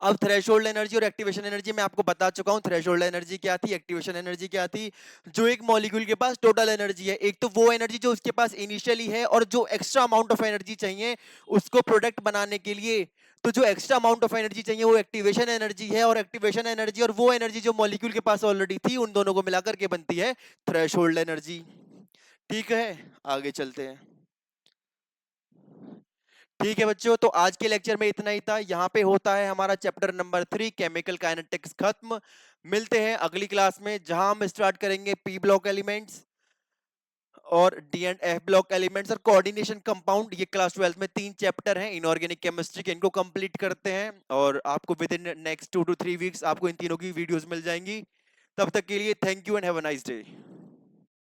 अब थ्रेशोल्ड एनर्जी और एक्टिवेशन एनर्जी मैं आपको बता चुका हूं। थ्रेशोल्ड एनर्जी क्या थी, एक्टिवेशन एनर्जी क्या थी। जो एक मॉलिक्यूल के पास टोटल एनर्जी है, एक तो वो एनर्जी जो उसके पास इनिशियली है, और जो एक्स्ट्रा अमाउंट ऑफ एनर्जी चाहिए उसको प्रोडक्ट बनाने के लिए, तो जो एक्स्ट्रा अमाउंट ऑफ एनर्जी चाहिए वो एक्टिवेशन एनर्जी है। और एक्टिवेशन एनर्जी और वो एनर्जी जो मॉलिक्यूल के पास ऑलरेडी थी, उन दोनों को मिलाकर के बनती है थ्रेशोल्ड एनर्जी। ठीक है, आगे चलते हैं। ठीक है बच्चों, तो आज के लेक्चर में इतना ही था। यहाँ पे होता है हमारा चैप्टर नंबर 3 केमिकल काइनेटिक्स खत्म। मिलते हैं अगली क्लास में, जहां हम स्टार्ट करेंगे पी ब्लॉक एलिमेंट्स और D and F block elements और कोऑर्डिनेशन कंपाउंड। ये क्लास 12 में 3 चैप्टर हैं इनऑर्गेनिक केमिस्ट्री के, इनको कंप्लीट करते हैं और आपको with in next 2 to 3 weeks आपको इन तीनों की वीडियोस मिल जाएंगी। तब तक के लिए thank you and have a nice day.